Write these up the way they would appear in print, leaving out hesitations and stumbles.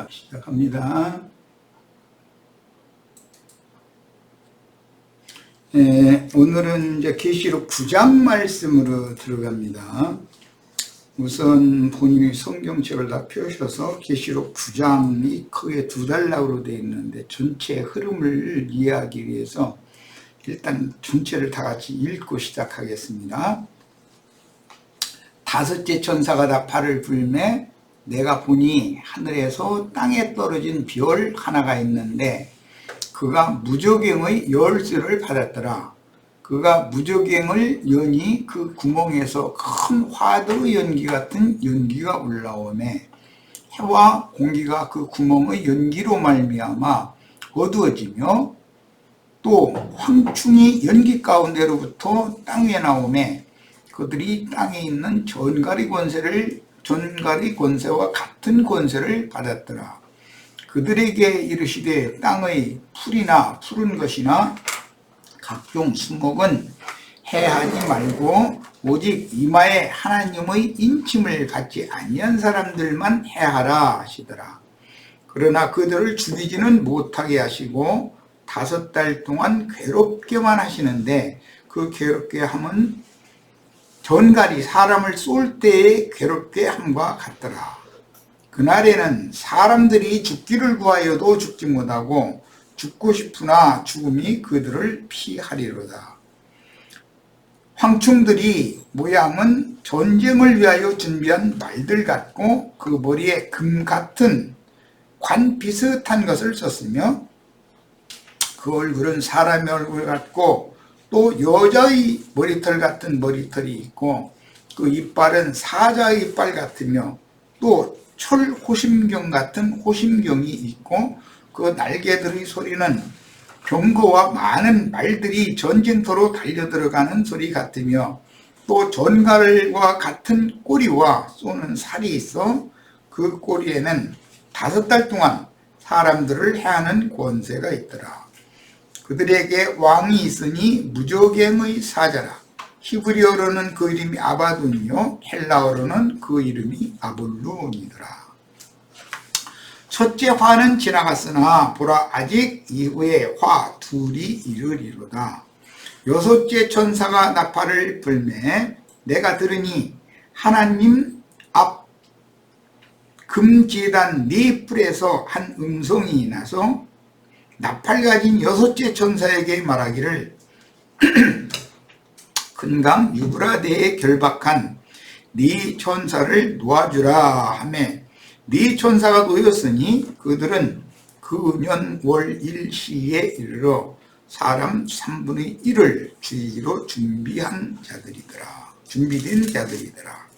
자, 시작합니다. 오늘은 이제 계시록 9장 말씀으로 들어갑니다. 우선 본인이 성경책을 다 펴셔서 계시록 9장이 크게 두 단락으로 되어 있는데 전체 흐름을 이해하기 위해서 일단 전체를 다 같이 읽고 시작하겠습니다. 다섯째 천사가 나팔을 불매 내가 보니 하늘에서 땅에 떨어진 별 하나가 있는데 그가 무저갱의 열쇠를 받았더라. 그가 무저갱을 여니 그 구멍에서 큰 화두 연기 같은 연기가 올라오매 해와 공기가 그 구멍의 연기로 말미암아 어두워지며 또 황충이 연기 가운데로부터 땅에 나오매 그들이 땅에 있는 전갈이 권세와 같은 권세를 받았더라. 그들에게 이르시되 땅의 풀이나 푸른 것이나 각종 수목은 해하지 말고 오직 이마에 하나님의 인침을 받지 아니한 사람들만 해하라 하시더라. 그러나 그들을 죽이지는 못하게 하시고 5달 동안 괴롭게만 하시는데 그 괴롭게 함은 전갈이 사람을 쏠 때에 괴롭게 함과 같더라. 그날에는 사람들이 죽기를 구하여도 죽지 못하고 죽고 싶으나 죽음이 그들을 피하리로다. 황충들이 모양은 전쟁을 위하여 준비한 말들 같고 그 머리에 금 같은 관 비슷한 것을 썼으며 그 얼굴은 사람의 얼굴 같고 또 여자의 머리털 같은 머리털이 있고 그 이빨은 사자의 이빨 같으며 또 철 호심경 같은 호심경이 있고 그 날개들의 소리는 병거와 많은 말들이 전쟁터로 달려들어가는 소리 같으며 또 전갈과 같은 꼬리와 쏘는 살이 있어 그 꼬리에는 5달 동안 사람들을 해하는 권세가 있더라. 그들에게 왕이 있으니 무저갱의 사자라. 히브리어로는 그 이름이 아바돈이요 헬라어로는 그 이름이 아볼론이더라. 첫째 화는 지나갔으나 보라 아직 이후에 화 둘이 이르리로다. 6째 천사가 나팔을 불매 내가 들으니 하나님 앞 금제단 4뿔에서 한 음성이 나서 나팔 가진 6째 천사에게 말하기를 큰강 유브라데에 결박한 네 천사를 놓아주라 하매 네 천사가 놓였으니 그들은 그 년 월 일시에 이르러 사람 3분의 1을 죽이기로 준비된 자들이더라.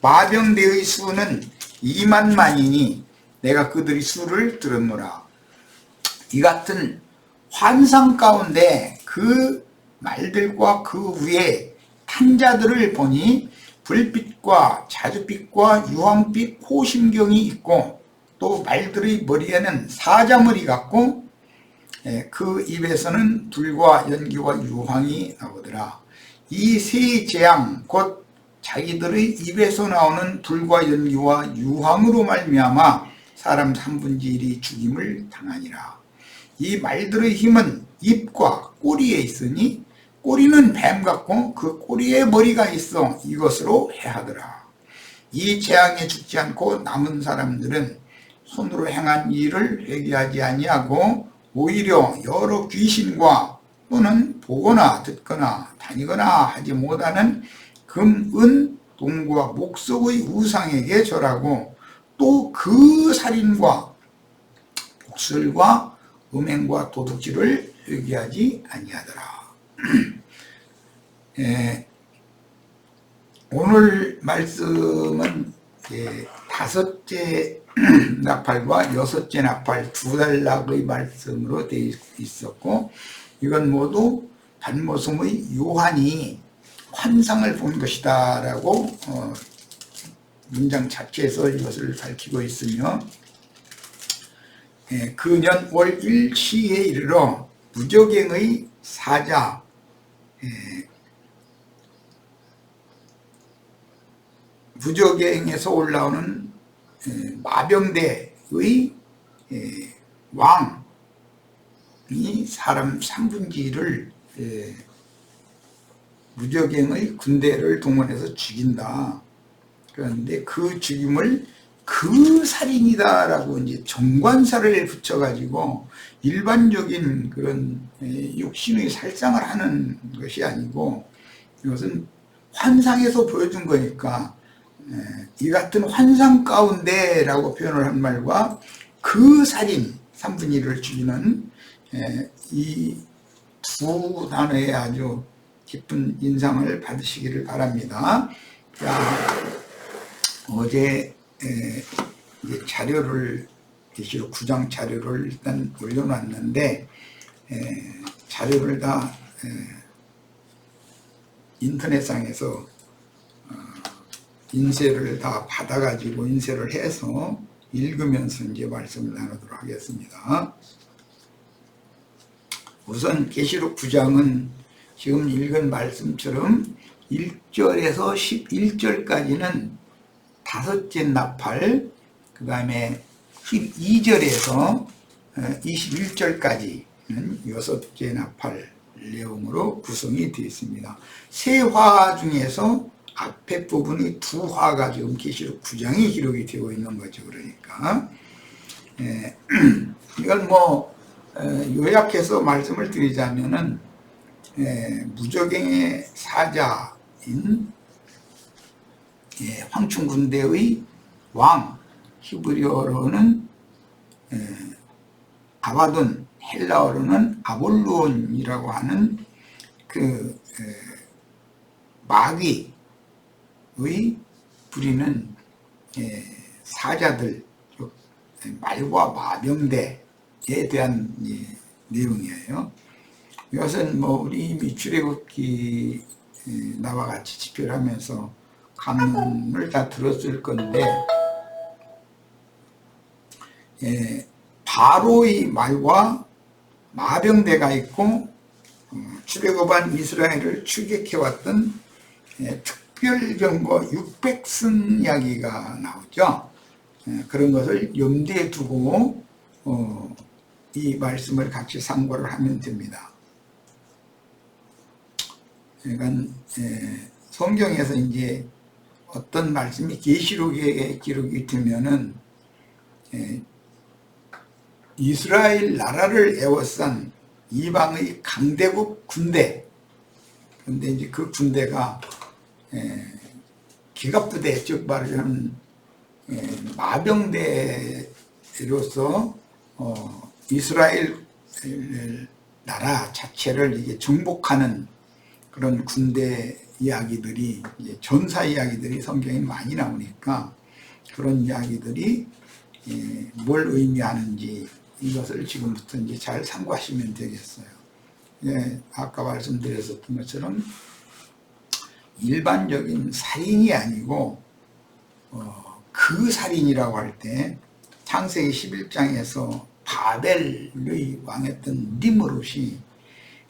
마병대의 수는 2만만이니 내가 그들의 수를 들었노라. 이 같은 환상 가운데 그 말들과 그 위에 탄 자들을 보니 불빛과 자줏빛과 유황빛 호심경이 있고 또 말들의 머리에는 사자머리 같고 그 입에서는 불과 연기와 유황이 나오더라. 이 세 재앙 곧 자기들의 입에서 나오는 불과 연기와 유황으로 말미암아 사람 3분의 1이 죽임을 당하니라. 이 말들의 힘은 입과 꼬리에 있으니 꼬리는 뱀 같고 그 꼬리에 머리가 있어 이것으로 해하더라. 이 재앙에 죽지 않고 남은 사람들은 손으로 행한 일을 회개하지 아니하고 오히려 여러 귀신과 또는 보거나 듣거나 다니거나 하지 못하는 금, 은, 동과 목석의 우상에게 절하고 또 그 살인과 복술과 음행과 도둑질을 회개하지 아니하더라. 오늘 말씀은 5째 나팔과 6째 나팔 두 단락의 말씀으로 되어 있었고 이건 모두 반모섬의 요한이 환상을 본 것이다 라고 문장 자체에서 이것을 밝히고 있으며 그 년 월 일시에 이르러 무저갱의 사자 무저갱에서 올라오는 마병대의 왕이 사람 3분의 1을 무적행의 군대를 동원해서 죽인다. 그런데 그 죽임을 그 살인이다라고 이제 정관사를 붙여가지고 일반적인 그런 육신의 살상을 하는 것이 아니고 이것은 환상에서 보여준 거니까 이 같은 환상 가운데라고 표현을 한 말과 그 살인 3분의 1을 죽이는 이 두 단어에 아주 깊은 인상을 받으시기를 바랍니다. 자, 어제 이제 자료를 계시록 9장 자료를 일단 올려놨는데 자료를 다 인터넷상에서 인쇄를 다 받아가지고 인쇄를 해서 읽으면서 이제 말씀을 나누도록 하겠습니다. 우선 계시록 9장은 지금 읽은 말씀처럼 1절에서 11절까지는 다섯째 나팔, 그 다음에 12절에서 21절까지는 여섯째 나팔 내용으로 구성이 되어 있습니다. 세 화 중에서 앞에 부분의 두 화가 지금 계시록 9장이 기록이 되고 있는 거죠. 그러니까 이걸 뭐 요약해서 말씀을 드리자면은 무적행의 사자인 황충군대의 왕, 히브리어로는 아바돈, 헬라어로는 아볼론이라고 하는 그 마귀의 부리는 사자들, 말과 마병대에 대한 내용이에요. 이것은 뭐 우리 이미 출애굽기 나와 같이 집회를 하면서 강론을 다 들었을 건데 바로의 말과 마병대가 있고 출애굽한 이스라엘을 추격해왔던 특별병거 600승 이야기가 나오죠. 그런 것을 염두에 두고 이 말씀을 같이 참고를 하면 됩니다. 그러니까 성경에서 이제 어떤 말씀이 계시록에 기록이 되면은 이스라엘 나라를 에워싼 이방의 강대국 군대, 그런데 이제 그 군대가 기갑부대, 즉 말하자면 마병대로서 이스라엘 나라 자체를 이게 정복하는 그런 군대 이야기들이, 전사 이야기들이 성경에 많이 나오니까 그런 이야기들이 뭘 의미하는지 이것을 지금부터 이제 잘 참고하시면 되겠어요. 아까 말씀드렸었던 것처럼 일반적인 살인이 아니고 그 살인이라고 할 때 창세기 11장에서 바벨의 왕했던 니므롯이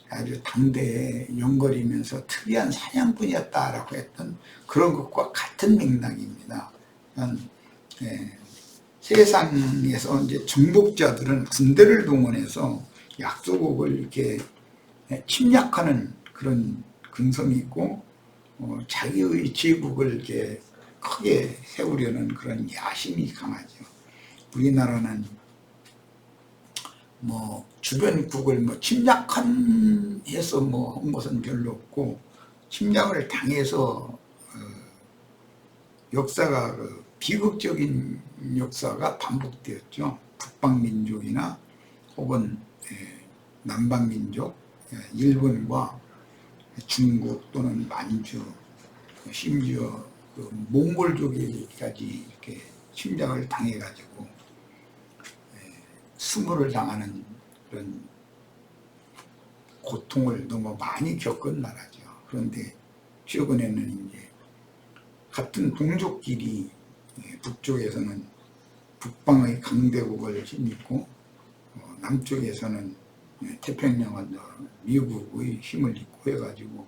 아주 당대에 연거리면서 특이한 사냥꾼이었다라고 했던 그런 것과 같은 맥락입니다. 세상에서 이제 정복자들은 군대를 동원해서 약소국을 이렇게 침략하는 그런 근성이 있고 자기의 제국을 이렇게 크게 세우려는 그런 야심이 강하죠. 우리나라는 뭐 주변국을 뭐 침략해서 뭐 한 것은 별로 없고 침략을 당해서 역사가 비극적인 역사가 반복되었죠. 북방민족이나 혹은 남방민족, 일본과 중국 또는 만주, 심지어 그 몽골족에게까지 이렇게 침략을 당해가지고 수모를 당하는 그런 고통을 너무 많이 겪은 나라죠. 그런데 최근에는 이제 같은 동족끼리 북쪽에서는 북방의 강대국을 힘입고 남쪽에서는 태평양 미국의 힘을 입고 해가지고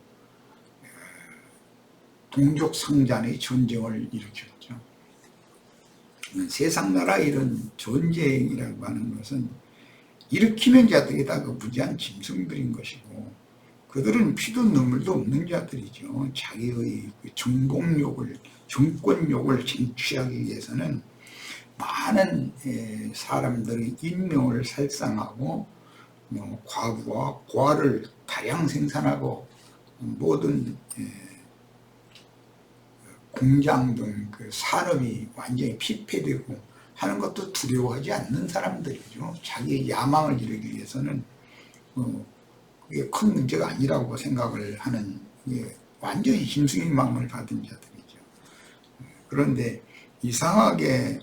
동족 상잔의 전쟁을 일으켰죠. 세상 나라 이런 전쟁이라고 하는 것은 일으키는 자들이 다 그 무지한 짐승들인 것이고, 그들은 피도 눈물도 없는 자들이죠. 자기의 그 정복욕을, 정권욕을 쟁취하기 위해서는 많은 사람들의 인명을 살상하고 과부와 고아를 다량 생산하고 모든 공장 등 그 산업이 완전히 피폐되고 하는 것도 두려워하지 않는 사람들이죠. 자기의 야망을 이루기 위해서는 그게 큰 문제가 아니라고 생각을 하는, 완전히 짐승의 마음을 가진 자들이죠. 그런데 이상하게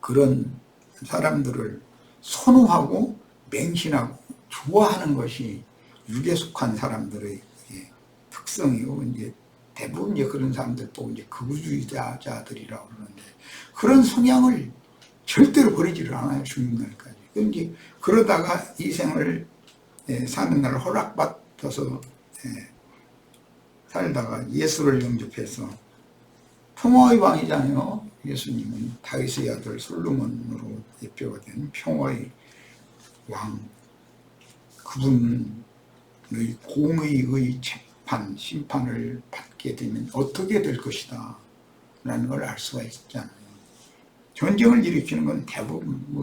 그런 사람들을 선호하고 맹신하고 좋아하는 것이 육에 속한 사람들의 특성이고, 이제 대부분 이제 그런 사람들 보고 이제 극우주의자들이라고 그러는데, 그런 성향을 절대로 버리지를 않아요. 죽는 날까지. 이제 그러다가 이 생을 사는 날을 허락받아서 살다가 예수를 영접해서, 평화의 왕이잖아요. 예수님은 다윗의 아들 솔로몬으로 대표가 된 평화의 왕, 그분의 공의의 재판, 심판을 받게 되면 어떻게 될 것이다 라는 걸 알 수가 있잖아요. 전쟁을 일으키는 건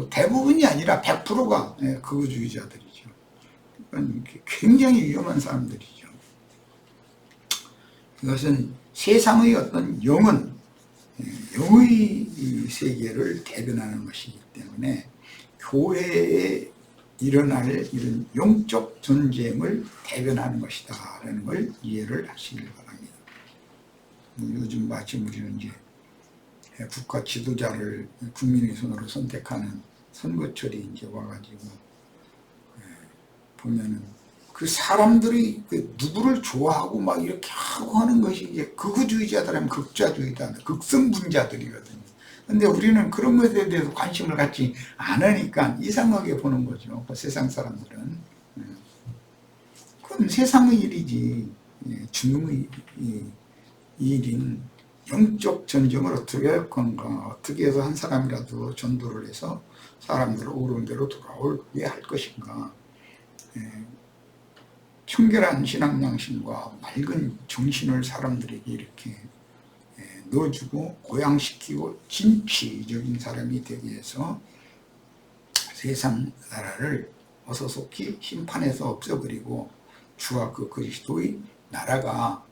대부분이 아니라 100%가 극우주의자들이죠. 굉장히 위험한 사람들이죠. 이것은 세상의 어떤 영의 세계를 대변하는 것이기 때문에 교회에 일어날 이런 영적 전쟁을 대변하는 것이다 라는 걸 이해를 하시길 바랍니다. 요즘 마침 우리는 이제 국가 지도자를 국민의 손으로 선택하는 선거철이 이제 와가지고 보면은 그 사람들이 그 누구를 좋아하고 막 이렇게 하고 하는 것이 이제 극우주의자들하면 극좌주의자, 극성분자들이거든요. 근데 우리는 그런 것에 대해서 관심을 갖지 않으니까 이상하게 보는 거죠. 그 세상 사람들은. 그건 세상의 일이지. 주님의 일인 영적 전쟁을 어떻게 할 건가, 어떻게 해서 한 사람이라도 전도를 해서 사람들을 옳은 대로 돌아오게 할 것인가. 청결한 신앙 양심과 맑은 정신을 사람들에게 이렇게 넣어주고 고양시키고 진취적인 사람이 되기 위해서 세상 나라를 어서속히 심판해서 없애버리고 주와 그 그리스도의 나라가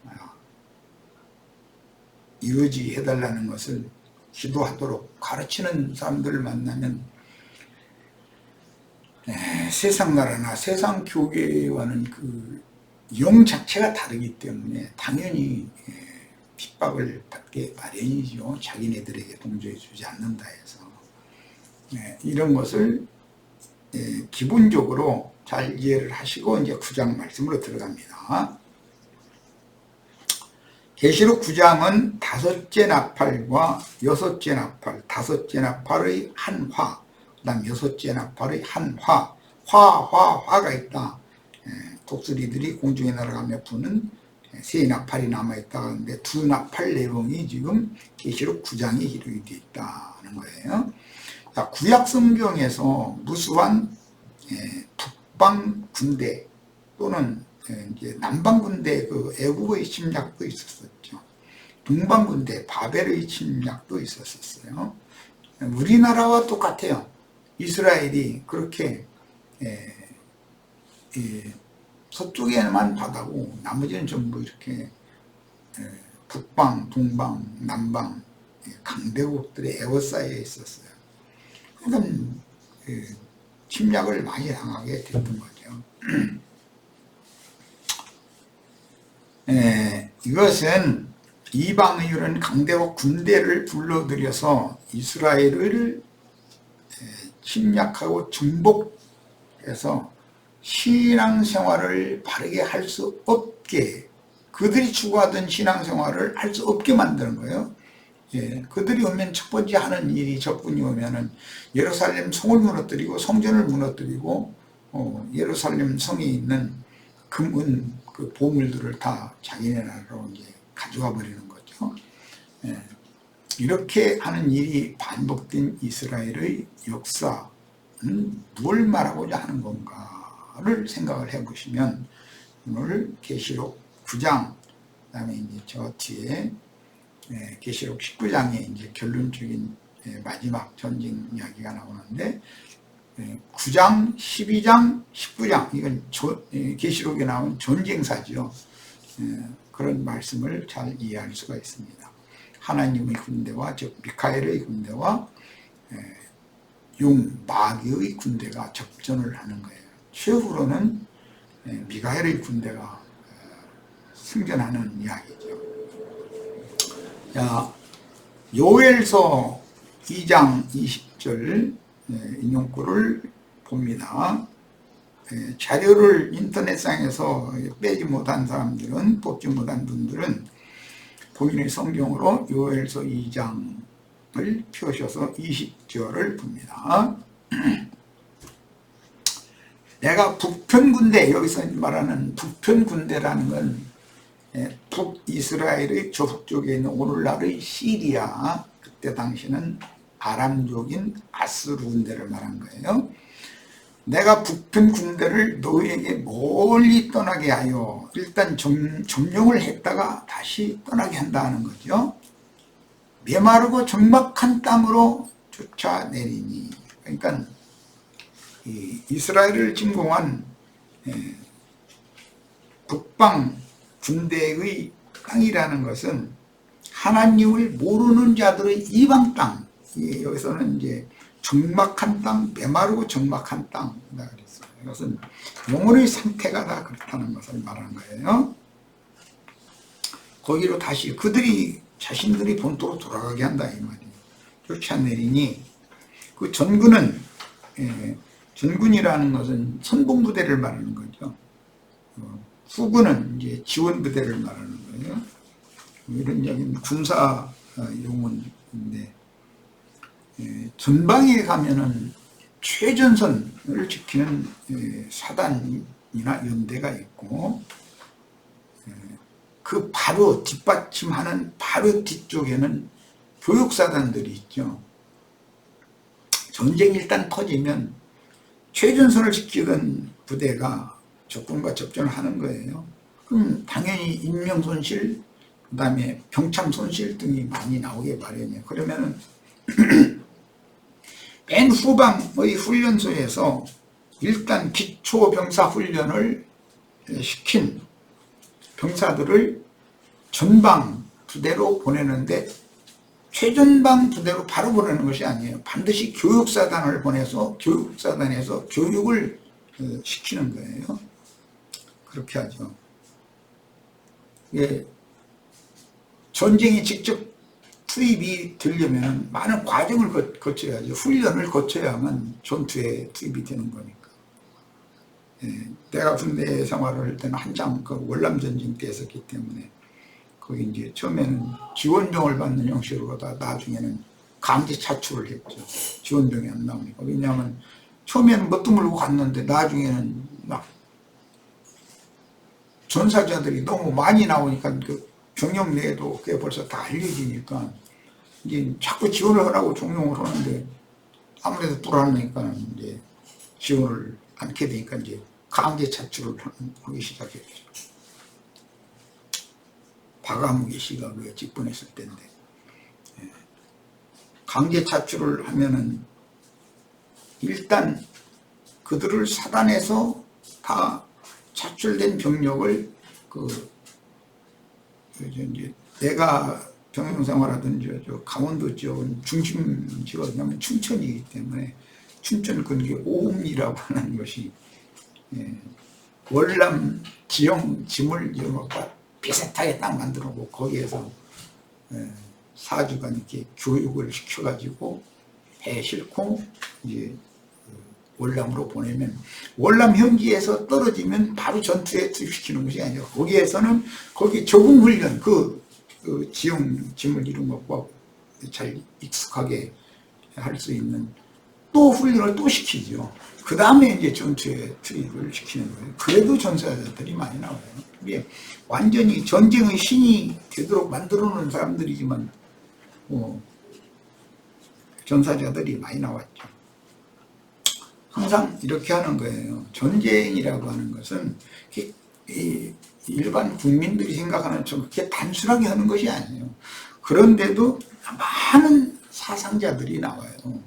이루어지게 해달라는 것을 기도하도록 가르치는 사람들을 만나면 세상 나라나 세상 교계와는 그 영 자체가 다르기 때문에 당연히 핍박을 받게 마련이죠. 자기네들에게 동조해 주지 않는다 해서. 이런 것을 기본적으로 잘 이해를 하시고 이제 9장 말씀으로 들어갑니다. 계시록 9장은 5째 나팔과 6째 나팔, 5째 나팔의 한 화, 그 다음 6째 나팔의 한 화, 화가 있다. 독수리들이 공중에 날아가며 부는 세 나팔이 남아있다 하는데, 두 나팔 내용이 지금 계시록 9장에 기록이 되어 있다는 거예요. 자, 구약 성경에서 무수한 북방 군대 또는 이제 남방 군대, 그 애국의 침략도 있었었죠. 동방 군대 바벨의 침략도 있었었어요. 우리나라와 똑같아요. 이스라엘이 그렇게 서쪽에만 바다고 나머지는 전부 이렇게 북방, 동방, 남방 강대국들의 에워싸여 있었어요. 그러니까 침략을 많이 당하게 됐던 거죠. 이것은 이방의 이런 강대국 군대를 불러들여서 이스라엘을 침략하고 정복해서 신앙생활을 바르게 할 수 없게, 그들이 추구하던 신앙생활을 할 수 없게 만드는 거예요. 그들이 오면 첫 번째 하는 일이, 적군이 오면은 예루살렘 성을 무너뜨리고 성전을 무너뜨리고 예루살렘 성에 있는 금은 그 보물들을 다 자기네 나라로 이제 가져가 버리는 거죠. 이렇게 하는 일이 반복된 이스라엘의 역사, 뭘 말하고자 하는 건가를 생각을 해보시면 오늘 계시록 9장, 그다음에 이제 저 뒤에 계시록 19장에 이제 결론적인 마지막 전쟁 이야기가 나오는데 9장, 12장, 19장 이건 계시록에 나온 전쟁사죠. 그런 말씀을 잘 이해할 수가 있습니다. 하나님의 군대와 즉 미카엘의 군대와 용, 마귀의 군대가 접전을 하는 거예요. 최후로는 미카엘의 군대가 승전하는 이야기죠. 자, 요엘서 2장 20절 인용구를 봅니다. 자료를 인터넷상에서 빼지 못한 사람들은, 뽑지 못한 분들은 본인의 성경으로 요엘서 2장을 펴셔서 20절을 봅니다. 내가 북편 군대, 여기서 말하는 북편 군대라는 건 북이스라엘의 저북쪽에 있는 오늘날의 시리아, 그때 당시는 아람족인 아스루 군대를 말한 거예요. 내가 북편 군대를 너희에게 멀리 떠나게 하여 일단 점령을 했다가 다시 떠나게 한다는 거죠. 메마르고 적막한 땅으로 쫓아내리니, 그러니까 이스라엘을 침공한 북방 군대의 땅이라는 것은 하나님을 모르는 자들의 이방 땅, 여기서는 이제 적막한 땅, 메마르고 적막한 땅이다 그랬어요. 이것은 영혼의 상태가 다 그렇다는 것을 말하는 거예요. 거기로 다시 그들이 자신들이 본토로 돌아가게 한다 이 말이에요. 쫓아내리니 그 전군은 전군이라는 것은 선봉부대를 말하는 거죠. 후군은 이제 지원부대를 말하는 거예요. 이런 이야기는 군사 용어인데 전방에 가면은 최전선을 지키는 사단이나 연대가 있고 그 바로 뒷받침하는 바로 뒤쪽에는 교육사단들이 있죠. 전쟁이 일단 터지면 최전선을 지키던 부대가 적군과 접전을 하는 거예요. 그럼 당연히 인명손실, 그 다음에 병참손실 등이 많이 나오게 마련이에요. 그러면은 맨 후방의 훈련소에서 일단 기초병사훈련을 시킨 병사들을 전방 부대로 보내는데 최전방 부대로 바로 보내는 것이 아니에요. 반드시 교육사단을 보내서 교육사단에서 교육을 시키는 거예요. 그렇게 하죠. 예, 전쟁이 직접 투입이 되려면 많은 과정을 거쳐야죠. 훈련을 거쳐야만 전투에 투입이 되는 거니까. 예, 내가 군대 생활을 할 때는 한창 그 월남전쟁 때 했었기 때문에 거기 이제 처음에는 지원병을 받는 형식으로 다 나중에는 강제 차출을 했죠. 지원병이 안 나오니까. 왜냐하면 처음에는 뭣도 모르고 갔는데 나중에는 막 전사자들이 너무 많이 나오니까 그 병영 내에도 그게 벌써 다 알려지니까 이제 자꾸 지원을 하라고 종용을 하는데 아무래도 불안하니까 이제 지원을 않게 되니까 이제 강제 차출을 하기 시작했죠. 박아무개 씨가 그 집권했을 때인데 강제 차출을 하면은 일단 그들을 사단에서 다 차출된 병력을 이제 내가 병영생활하던 저 강원도 지역은 중심 지역이냐면 춘천이기 때문에 춘천 근교 오음리라고 하는 것이 월남 지형 지물 이런 것과 비슷하게 딱 만들어놓고 거기에서 4주간 이렇게 교육을 시켜가지고 배 싣고 이제 월남으로 보내면 월남 현지에서 떨어지면 바로 전투에 투입시키는 것이 아니라 거기에서는 거기 적응 훈련 그 지형 짐을 이룬 것과 잘 익숙하게 할 수 있는 또 훈련을 또 시키죠. 그 다음에 이제 전투에 투입을 시키는 거예요. 그래도 전사자들이 많이 나와요. 이게 완전히 전쟁의 신이 되도록 만들어 놓은 사람들이지만 전사자들이 많이 나왔죠. 항상 이렇게 하는 거예요. 전쟁이라고 하는 것은 이 일반 국민들이 생각하는 좀 그렇게 단순하게 하는 것이 아니에요. 그런데도 많은 사상자들이 나와요.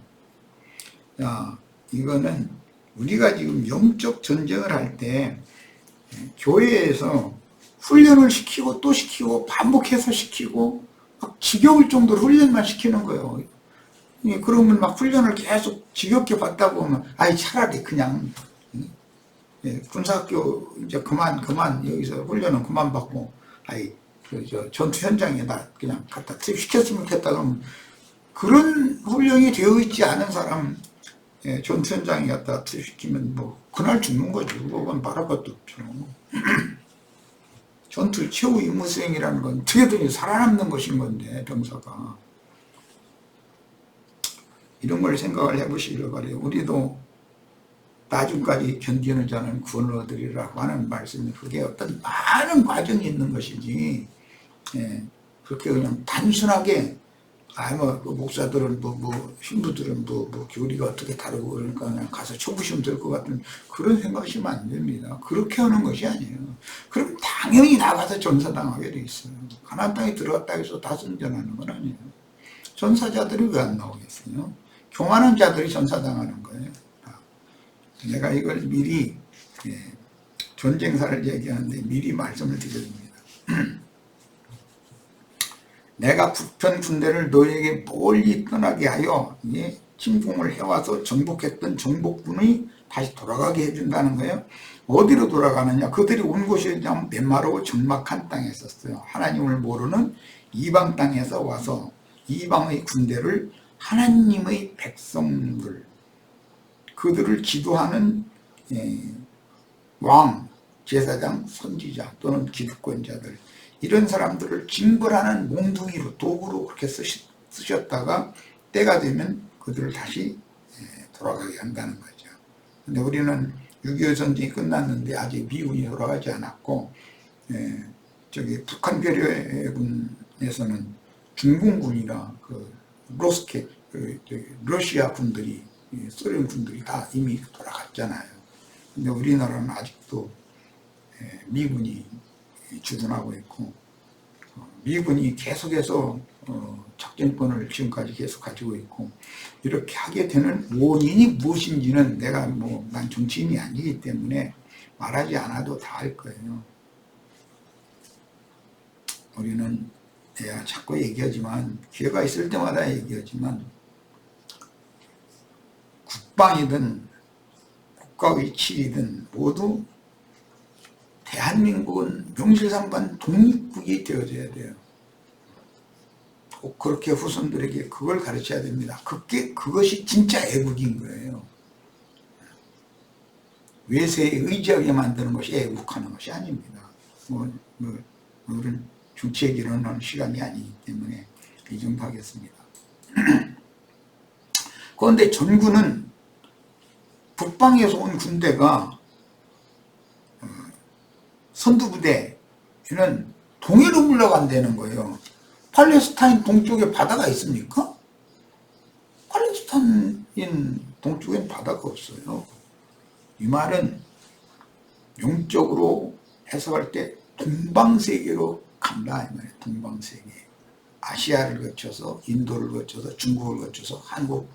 야, 이거는 우리가 지금 영적 전쟁을 할 때 교회에서 훈련을 시키고 또 시키고 반복해서 시키고 막 지겨울 정도로 훈련만 시키는 거예요. 그러면 막 훈련을 계속 지겹게 받다 보면 아이 차라리 그냥 군사학교 이제 그만 여기서 훈련은 그만 받고 아이 저 전투 현장에 나 그냥 갖다 투입시켰으면 좋겠다 그러면 그런 훈련이 되어 있지 않은 사람 전투 현장에 갖다 투입시키면 뭐 그날 죽는 거죠. 그건 말할 것도 없죠. 전투 최후 임무 수행이라는 건 어떻게든 살아남는 것인 건데 병사가 이런 걸 생각을 해보시길 바래요. 우리도 나중까지 견디는 자는 구원을 얻으리라고 하는 말씀이 그게 어떤 많은 과정이 있는 것이지 그렇게 그냥 단순하게 목사들은 신부들은 교리가 어떻게 다르고 그러니까 그냥 가서 쳐부시면 될 것 같은 그런 생각하시면 안 됩니다. 그렇게 하는 것이 아니에요. 그럼 당연히 나가서 전사당하게 돼 있어요. 가나안 땅에 들어갔다 해서 다 승전하는 건 아니에요. 전사자들이 왜 안 나오겠어요? 교만한 자들이 전사당하는 거예요. 내가 이걸 미리 전쟁사를 얘기하는데 미리 말씀을 드립니다. 내가 북편 군대를 너에게 멀리 떠나게 하여 침공을 해와서 정복했던 정복군이 다시 돌아가게 해준다는 거예요. 어디로 돌아가느냐? 그들이 온 곳이 메마르고 적막한 땅에 있었어요. 하나님을 모르는 이방 땅에서 와서 이방의 군대를 하나님의 백성들 그들을 지도하는 왕, 제사장, 선지자 또는 기득권자들 이런 사람들을 징벌하는 몽둥이로 도구로 그렇게 쓰셨다가 때가 되면 그들을 다시 돌아가게 한다는 거죠. 근데 우리는 6.25 전쟁이 끝났는데 아직 미군이 돌아가지 않았고 저기 북한 괴뢰군에서는 중공군이나 러시아 군들이 소련 군들이 다 이미 돌아갔잖아요. 근데 우리나라는 아직도 미군이 주둔하고 있고 미군이 계속해서 작전권을 지금까지 계속 가지고 있고 이렇게 하게 되는 원인이 무엇인지는 난 정치인이 아니기 때문에 말하지 않아도 다 알 거예요. 우리는 내가 자꾸 얘기하지만 기회가 있을 때마다 얘기하지만 국방이든 국가의 칠이든 모두 대한민국은 명실상부한 독립국이 되어져야 돼요. 꼭 그렇게 후손들에게 그걸 가르쳐야 됩니다. 그것이 진짜 애국인 거예요. 외세에 의지하게 만드는 것이 애국하는 것이 아닙니다. 오늘은 정치 얘기를 하는 시간이 아니기 때문에 이 정도 하겠습니다. 그런데 전군은 북방에서 온 군대가 선두부대는 동해로 물러간다는 거예요. 팔레스타인 동쪽에 바다가 있습니까? 팔레스타인 동쪽엔 바다가 없어요. 이 말은 영적으로 해석할 때 동방세계로 간다 이 말이에요. 동방세계. 아시아를 거쳐서 인도를 거쳐서 중국을 거쳐서 한국,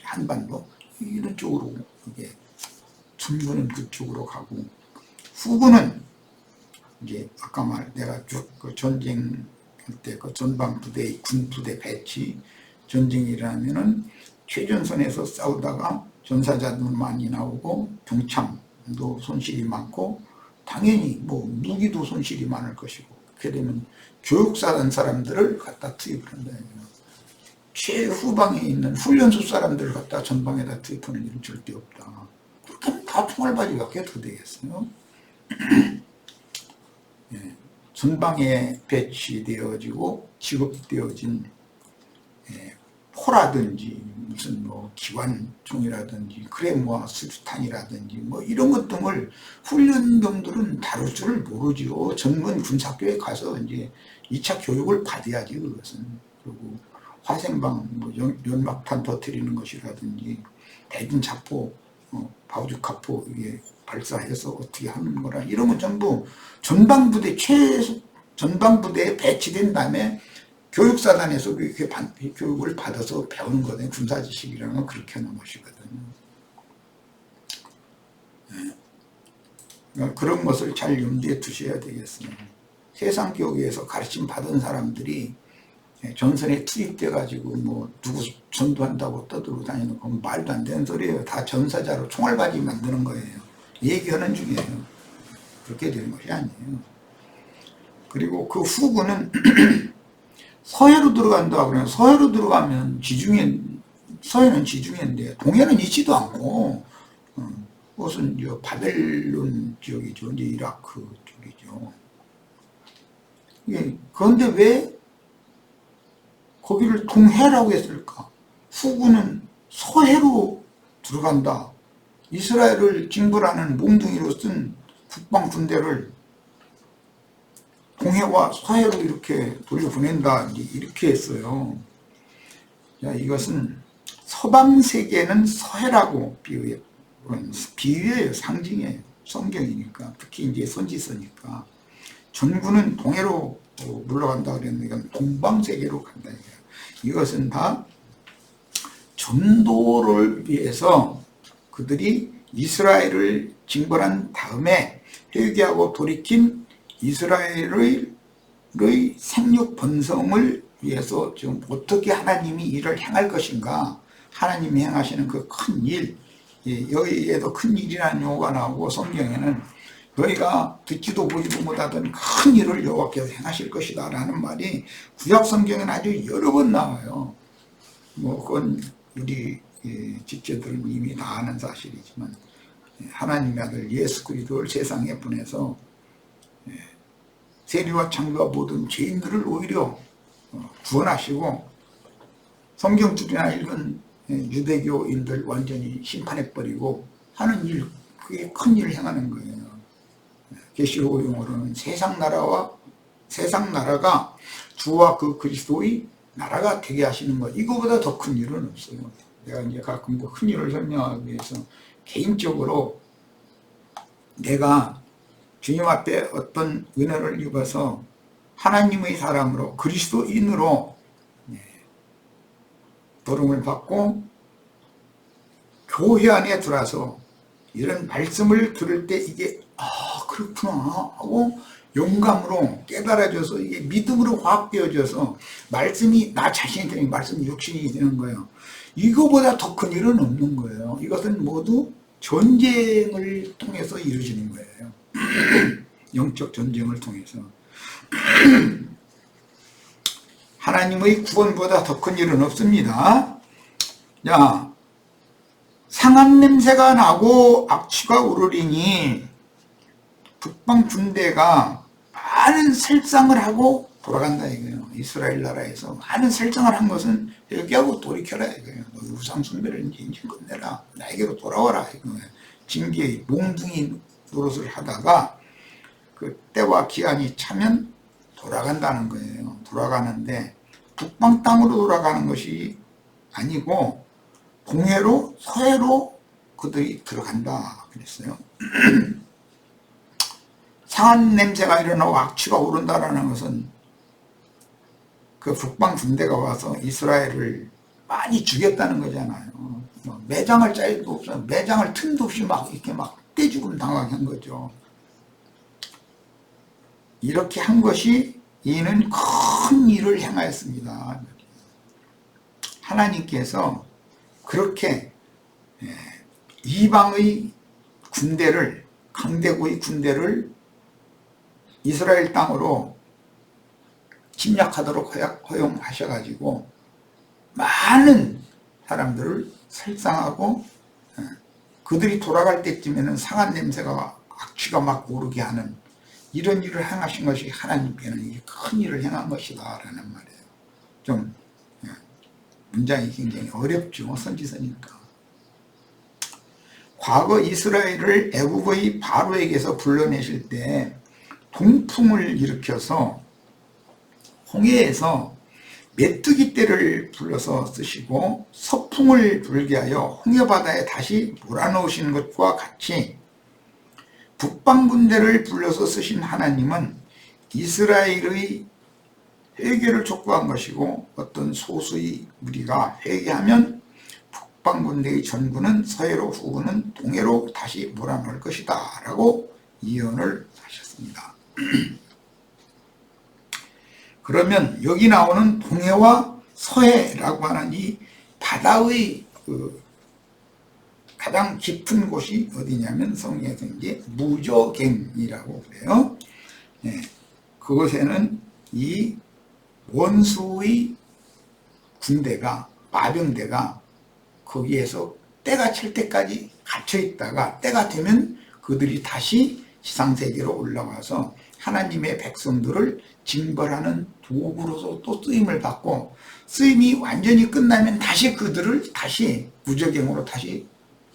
한반도 이런 쪽으로 이게 전군은 그쪽으로 가고 후군은 이제 아까 내가 쭉 그 전쟁 때 그 전방 부대의 군 부대 배치 전쟁이 일어나면은 최전선에서 싸우다가 전사자도 많이 나오고 병창도 손실이 많고 당연히 무기도 손실이 많을 것이고 그렇게 되면 교육사단 사람들을 갖다 투입을 한다. 최후방에 있는 훈련소 사람들을 갖다 전방에다 투입하는 일은 절대 없다. 그렇게 하면 다 총알바지 갖게 어떻게 되겠어요? 전방에 배치되어지고 지급되어진 포라든지 무슨 기관총이라든지 크레모아 수류탄이라든지 이런 것 등을 훈련병들은 다룰 줄 모르죠. 전문 군사학교에 가서 이제 2차 교육을 받아야지 그것은. 그리고 화생방 연막탄 터뜨리는 것이라든지 대진자포 바우주카포 이게 발사해서 어떻게 하는 거라 이런 건 전부 전방부대에 배치된 다음에 교육사단에서 이렇게 교육을 받아서 배우는 거거든요. 군사지식이라는 건 그렇게 하는 것이거든요. 네. 그런 것을 잘 염두에 두셔야 되겠습니다. 세상 교육에서 가르침 받은 사람들이 전선에 투입돼 가지고 뭐 누구 전도한다고 떠들고 다니는 건 말도 안 되는 소리예요. 다 전사자로 총알바지 만드는 거예요. 얘기하는 중이에요. 그렇게 되는 것이 아니에요. 그리고 그 후군은 서해로 들어간다 그러면 서해로 들어가면 서해는 지중해인데 동해는 있지도 않고 그것은 바벨론 지역이죠. 이제 이라크 쪽이죠. 그런데 왜 거기를 동해라고 했을까? 후군은 서해로 들어간다. 이스라엘을 징벌하는 몽둥이로 쓴 국방 군대를 동해와 서해로 이렇게 돌려보낸다. 이렇게 했어요. 자, 이것은 서방 세계는 서해라고 비유예요. 상징이에요. 성경이니까. 특히 이제 선지서니까. 전군은 동해로 물러간다 그랬는데 이건 동방세계로 간다. 이것은 다 전도를 위해서 그들이 이스라엘을 징벌한 다음에 회개하고 돌이킨 이스라엘의 생육 번성을 위해서 지금 어떻게 하나님이 일을 행할 것인가, 하나님이 행하시는 그 큰 일, 여기에도 큰 일이라는 용어가 나오고 성경에는 너희가 듣지도 보지도 못하던 큰 일을 여호와께서 행하실 것이다 라는 말이 구약 성경에는 아주 여러 번 나와요. 뭐 그건 우리 지체들은 이미 다 아는 사실이지만 하나님의 아들 예수 그리스도를 세상에 보내서 세리와 창조와 모든 죄인들을 오히려 구원하시고 성경줄이나 읽은 유대교인들 완전히 심판해버리고 하는 일, 그게 큰 일을 행하는 거예요. 계시록 용어로는 세상 나라가 주와 그 그리스도의 나라가 되게 하시는 것, 이거보다 더 큰 일은 없어요. 내가 이제 가끔 그 큰 일을 설명하기 위해서 개인적으로 내가 주님 앞에 어떤 은혜를 입어서 하나님의 사람으로 그리스도인으로 도름을 받고 교회 안에 들어와서 이런 말씀을 들을 때 이게 그렇구나 하고 영감으로 깨달아져서 이게 믿음으로 화합되어져서 말씀이 나 자신이 되는 말씀이 육신이 되는 거예요. 이거보다 더 큰 일은 없는 거예요. 이것은 모두 전쟁을 통해서 이루어지는 거예요. 영적 전쟁을 통해서. 하나님의 구원보다 더 큰 일은 없습니다. 자, 상한 냄새가 나고 악취가 오르리니 북방 군대가 많은 살상을 하고 돌아간다 이거예요. 이스라엘 나라에서 많은 살상을 한 것은 회개하고 돌이켜라 이거예요. 너희 우상 숭배를 이제 끝내라. 나에게로 돌아와라 이거예요. 징계의 몽둥이 노릇을 하다가 그 때와 기한이 차면 돌아간다는 거예요. 돌아가는데 북방 땅으로 돌아가는 것이 아니고 동해로 서해로 그들이 들어간다 그랬어요. 상한 냄새가 일어나고 악취가 오른다라는 것은 그 북방 군대가 와서 이스라엘을 많이 죽였다는 거잖아요. 매장할 자리도 없어. 매장할 틈도 없이 막 이렇게 막 떼죽음 당하게 한 거죠. 이렇게 한 것이 이는 큰 일을 행하였습니다. 하나님께서 그렇게 이방의 군대를, 강대국의 군대를 이스라엘 땅으로 침략하도록 허용하셔가지고 많은 사람들을 살상하고 그들이 돌아갈 때쯤에는 상한 냄새가 악취가 막 오르게 하는 이런 일을 행하신 것이 하나님께는 큰 일을 행한 것이다 라는 말이에요. 좀 문장이 굉장히 어렵죠. 선지서니까. 과거 이스라엘을 애국의 바로에게서 불러내실 때 동풍을 일으켜서 홍해에서 메뚜기 떼를 불러서 쓰시고 서풍을 불게 하여 홍해바다에 다시 몰아넣으시는 것과 같이 북방군대를 불러서 쓰신 하나님은 이스라엘의 회개를 촉구한 것이고, 어떤 소수의 무리가 회개하면 북방군대의 전군은 서해로, 후군은 동해로 다시 몰아넣을 것이다 라고 예언을 하셨습니다. 그러면 여기 나오는 동해와 서해라고 하는 이 바다의 가장 깊은 곳이 어디냐면 성경에서 이제 무저갱이라고 그래요. 네, 그곳에는 이 원수의 군대가, 마병대가 거기에서 때가 칠 때까지 갇혀 있다가 때가 되면 그들이 다시 지상세계로 올라와서 하나님의 백성들을 징벌하는 도구로서 또 쓰임을 받고, 쓰임이 완전히 끝나면 다시 그들을 다시 무저갱으로 다시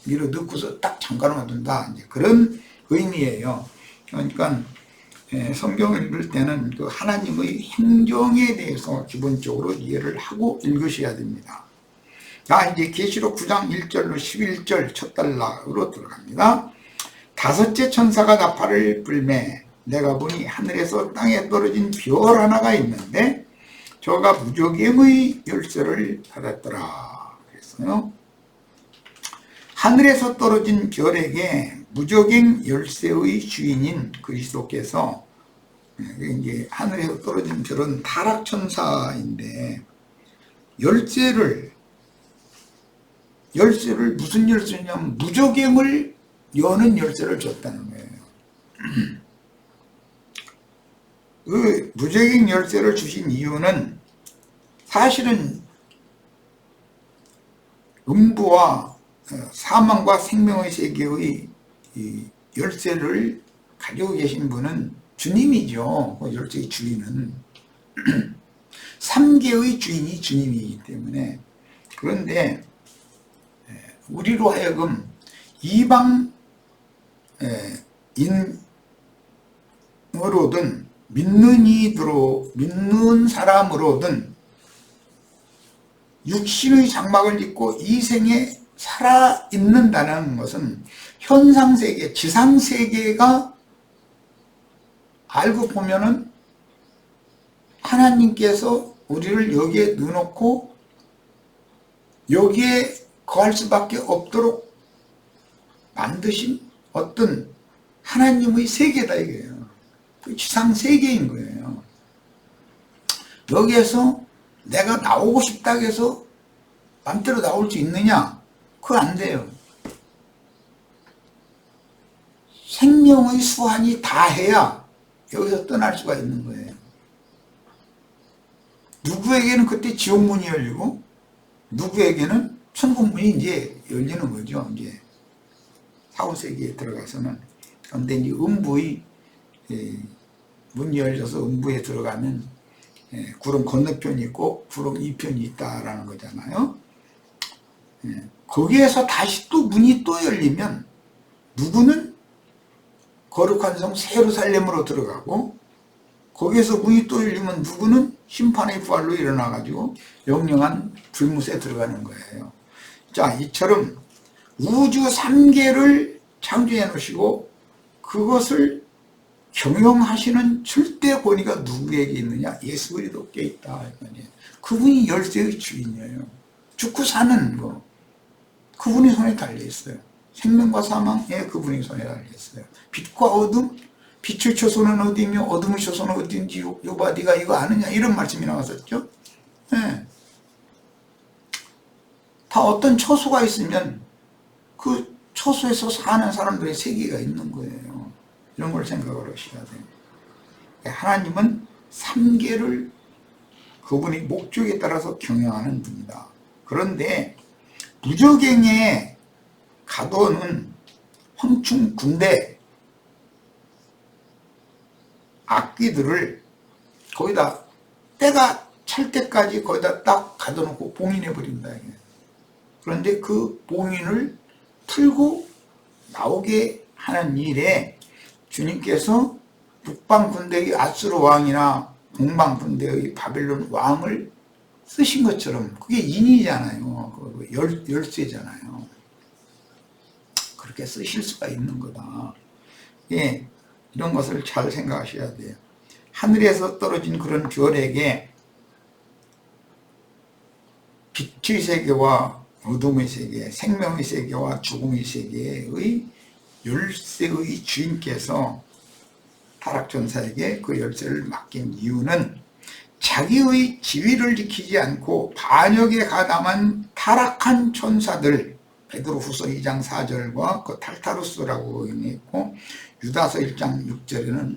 밀어넣고서 딱 잠가놓아 둔다, 이제 그런 의미예요. 그러니까 성경을 읽을 때는 그 하나님의 행정에 대해서 기본적으로 이해를 하고 읽으셔야 됩니다. 자, 이제 계시록 9장 1절로 11절 첫 단락으로 들어갑니다. 다섯째 천사가 나팔을 불매 내가 보니 하늘에서 땅에 떨어진 별 하나가 있는데 저가 무저갱의 열쇠를 받았더라 그랬어요. 하늘에서 떨어진 별에게 무저갱 열쇠의 주인인 그리스도께서, 이제 하늘에서 떨어진 별은 타락천사인데 열쇠를 무슨 열쇠냐면 무저갱을 여는 열쇠를 줬다는 거예요. 그 무저갱 열쇠를 주신 이유는 사실은 음부와 사망과 생명의 세계의 이 열쇠를 가지고 계신 분은 주님이죠. 그 열쇠의 주인은 3개의 주인이 주님이기 때문에. 그런데 우리로 하여금 이방 인으로든 믿는 사람으로든 육신의 장막을 입고 이 생에 살아있는다는 것은 현상세계, 지상세계가 알고 보면은 하나님께서 우리를 여기에 넣어놓고 여기에 거할 수밖에 없도록 만드신 어떤 하나님의 세계다 이거예요. 그 지상세계인 거예요. 여기에서 내가 나오고 싶다 해서 맘대로 나올 수 있느냐? 그거 안 돼요. 생명의 수완이 다 해야 여기서 떠날 수가 있는 거예요. 누구에게는 그때 지옥문이 열리고 누구에게는 천국문이 이제 열리는 거죠. 이제 사후세계에 들어가서는. 그런데 이제 음부의 문이 열려서 음부에 들어가면 구름 건너편이 있고 구름 이편이 있다라는 거잖아요. 거기에서 다시 또 문이 또 열리면 누구는 거룩한 성 예루살렘으로 들어가고, 거기에서 문이 또 열리면 누구는 심판의 부활로 일어나가지고 영영한 불못에 들어가는 거예요. 자, 이처럼 우주 3개를 창조해 놓으시고 그것을 경영하시는 절대 권위가 누구에게 있느냐? 예수 그리스도께 있다. 그분이 열쇠의 주인이에요. 죽고 사는 거 그분이 손에 달려있어요. 생명과 사망에 그분이 손에 달려있어요. 빛과 어둠, 빛의 초소는 어디며 어둠의 초소는 어딘지 여봐 네가 이거 아느냐, 이런 말씀이 나왔었죠. 네. 다 어떤 초소가 있으면 그 초소에서 사는 사람들의 세계가 있는 거예요. 이런 걸 생각을 하셔야 돼요. 하나님은 3계를 그분이 목적에 따라서 경영하는 분이다. 그런데 무저갱에 가둬놓은 황충 군대 악귀들을 거기다 때가 찰 때까지 거기다 딱 가둬놓고 봉인해 버린다. 그런데 그 봉인을 풀고 나오게 하는 일에 주님께서 북방 군대의 아수르 왕이나 동방 군대의 바벨론 왕을 쓰신 것처럼 그게 인이잖아요. 그 열쇠잖아요. 그렇게 쓰실 수가 있는 거다. 예, 이런 것을 잘 생각하셔야 돼요. 하늘에서 떨어진 그런 별에게 빛의 세계와 어둠의 세계, 생명의 세계와 죽음의 세계의 열쇠의 주인께서 타락천사에게 그 열쇠를 맡긴 이유는 자기의 지위를 지키지 않고 반역에 가담한 타락한 천사들, 베드로후서 2장 4절과 그 탈타루스라고 의미했고, 유다서 1장 6절에는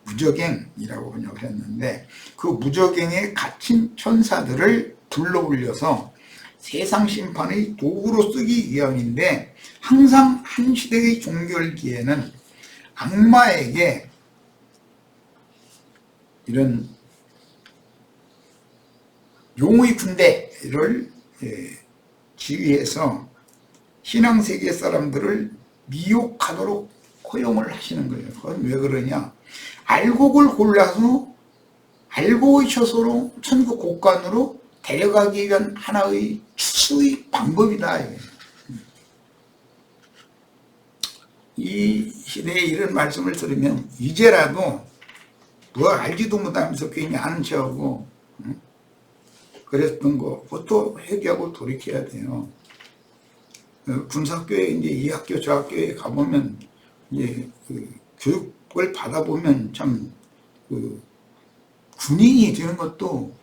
무적행이라고 번역을 했는데, 그 무적행에 갇힌 천사들을 불러올려서 세상 심판의 도구로 쓰기 위함인데, 항상 한 시대의 종결기에는 악마에게 이런 용의 군대를 지휘해서 신앙세계 사람들을 미혹하도록 허용을 하시는 거예요. 그건 왜 그러냐? 알곡을 골라서 알곡의 처소로 천국 곳간으로 데려가기 위한 하나의 추수의 방법이다. 이 시대에 이런 말씀을 들으면 이제라도 뭘 알지도 못하면서 괜히 아는 척하고 그랬던 거 그것도 회개하고 돌이켜야 돼요. 군사교회 이제 이 학교 저 학교에 가보면 이제 그 교육을 받아보면 참 그 군인이 되는 것도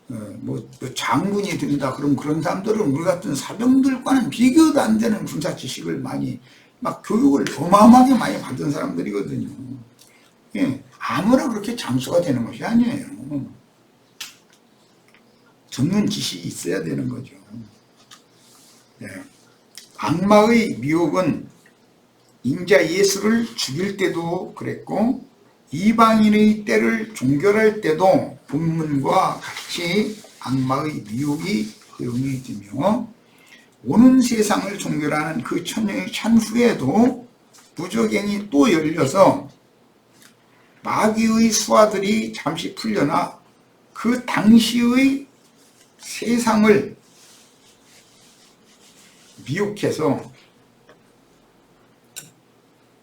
뭐 장군이 된다 그런 사람들은 우리 같은 사병들과는 비교도 안 되는 군사 지식을 많이 막 교육을 어마어마하게 많이 받은 사람들이거든요. 예, 아무나 그렇게 장수가 되는 것이 아니에요. 전문 지식이 있어야 되는 거죠. 예. 악마의 미혹은 인자 예수를 죽일 때도 그랬고 이방인의 때를 종결할 때도 본문과 같이 악마의 미혹이 허용이 되며 오는 세상을 종결하는 그 천년이 찬 후에도 무적행이 또 열려서 마귀의 수하들이 잠시 풀려나 그 당시의 세상을 미혹해서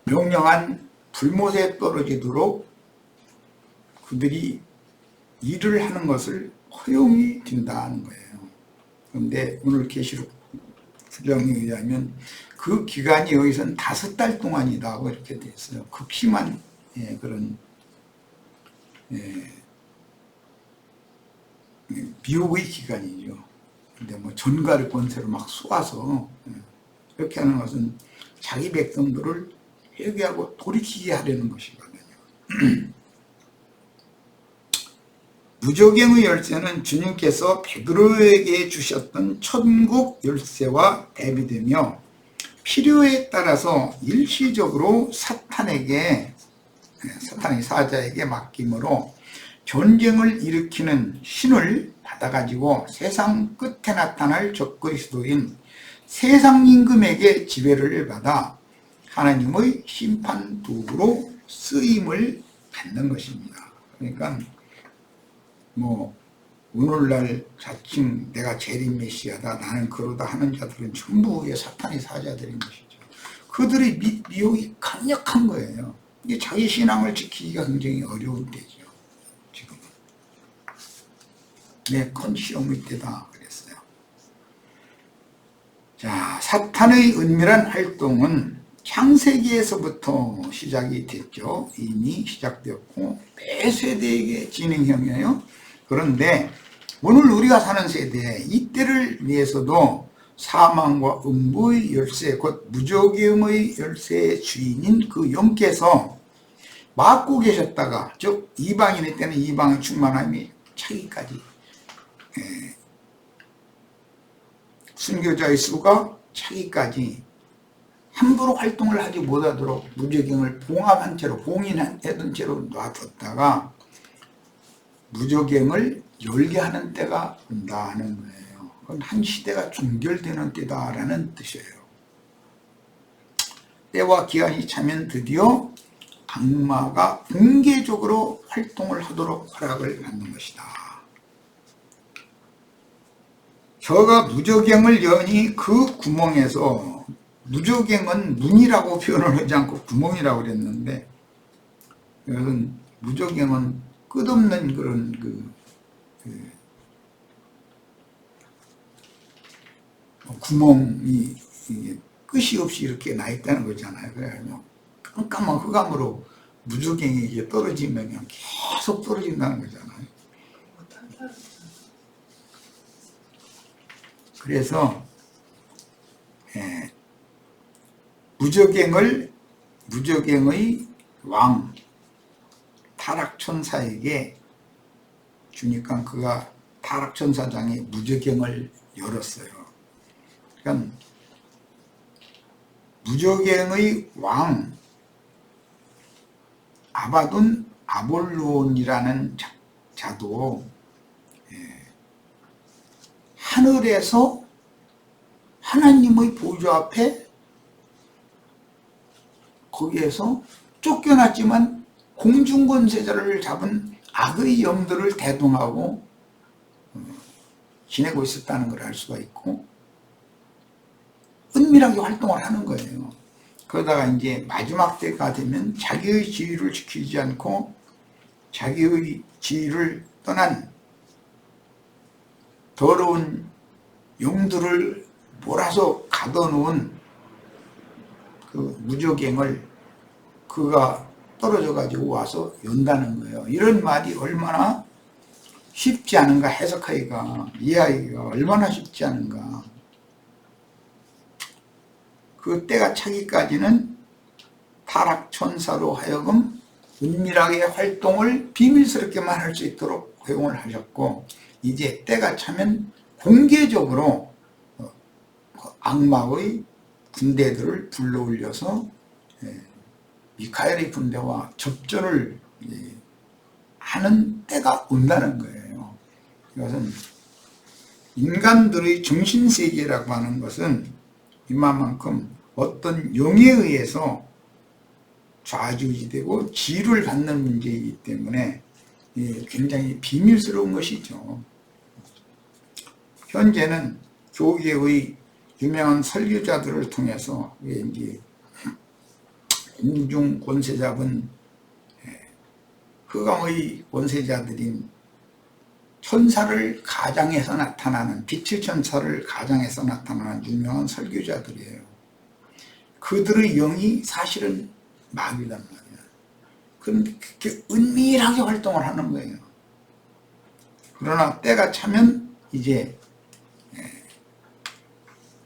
명령한 불못에 떨어지도록 그들이 일을 하는 것을 허용이 된다는 거예요. 그런데 오늘 계시록 수정에 의하면 그 기간이 여기서는 5달 동안이다 이렇게 돼 있어요. 극심한 그런 미혹의 기간이죠. 근데 뭐 전갈의 권세로 막 쏘아서 이렇게 하는 것은 자기 백성들을 회개하고 돌이키게 하려는 것이거든요. 무적행의 열쇠는 주님께서 베드로에게 주셨던 천국 열쇠와 대비되며 필요에 따라서 일시적으로 사탄의 사자에게 맡김으로 전쟁을 일으키는 신을 받아가지고 세상 끝에 나타날 적그리스도인 세상 임금에게 지배를 받아 하나님의 심판 도구로 쓰임을 받는 것입니다. 그러니까 뭐 오늘날 자칭 내가 재림 메시아다 나는 그러다 하는 자들은 전부 사탄의 사자들인 것이죠. 그들의 미혹이 강력한 거예요. 이게 자기 신앙을 지키기가 굉장히 어려운 때죠. 지금 내 컨시험의 때다 그랬어요. 자, 사탄의 은밀한 활동은 창세기에서부터 시작이 됐죠. 이미 시작되었고 매 세대에게 진행형이에요. 그런데 오늘 우리가 사는 세대 이때를 위해서도 사망과 음부의 열쇠 곧 무적행의 열쇠의 주인인 그 영께서 맡고 계셨다가 즉 이방인의 때는 이방의 충만함이 차기까지 순교자의 수가 차기까지 함부로 활동을 하지 못하도록 무적행을 봉합한 채로 봉인해둔 채로 놔뒀다가 무적행을 열게 하는 때가 온다는 거예요. 그건 한 시대가 종결되는 때다라는 뜻이에요. 때와 기한이 차면 드디어 악마가 공개적으로 활동을 하도록 허락을 받는 것이다. 저가 무저갱을 여니 그 구멍에서, 무저갱은 문이라고 표현을 하지 않고 구멍이라고 그랬는데, 이것은 무저갱은 끝없는 그런 구멍이 끝이 없이 이렇게 나 있다는 거잖아요. 그래서 깜깜한 흑암으로 무저갱이 이게 떨어지면 그냥 계속 떨어진다는 거잖아요. 그래서 무저갱의 왕 타락천사에게 주니까 그가 타락천사장이 무저갱을 열었어요. 그러니까 무저갱의 왕 아바돈 아볼론이라는 자도 하늘에서 하나님의 보좌 앞에 거기에서 쫓겨났지만 공중권세자를 잡은 악의 영들을 대동하고 지내고 있었다는 걸 알 수가 있고, 은밀하게 활동을 하는 거예요. 그러다가 이제 마지막 때가 되면 자기의 지위를 지키지 않고 자기의 지위를 떠난 더러운 용들을 몰아서 가둬놓은 그 무저갱을 그가 떨어져 가지고 와서 연다는 거예요. 이런 말이 얼마나 쉽지 않은가, 해석하기가, 이해하기가 얼마나 쉽지 않은가. 그 때가 차기까지는 타락천사로 하여금 은밀하게 활동을 비밀스럽게만 할 수 있도록 허용을 하셨고, 이제 때가 차면 공개적으로 악마의 군대들을 불러올려서 미카엘의 군대와 접전을 하는 때가 온다는 거예요. 이것은 인간들의 정신세계라고 하는 것은 이만큼 어떤 영에 의해서 좌지우지되고 지휘를 받는 문제이기 때문에 굉장히 비밀스러운 것이죠. 현재는 교계의 유명한 설교자들을 통해서 이제 공중 권세 잡은 흑암의 권세자들인 천사를 가장해서 나타나는, 빛의 천사를 가장해서 나타나는 유명한 설교자들이에요. 그들의 영이 사실은 마귀란 말이야. 그런데 그렇게 은밀하게 활동을 하는 거예요. 그러나 때가 차면 이제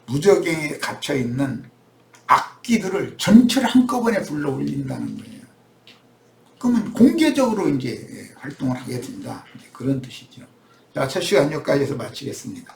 무저갱에 갇혀있는 악기들을 전체를 한꺼번에 불러 올린다는 거예요. 그러면 공개적으로 이제 활동을 하게 된다. 그런 뜻이죠. 자, 첫 시간 여기까지 해서 마치겠습니다.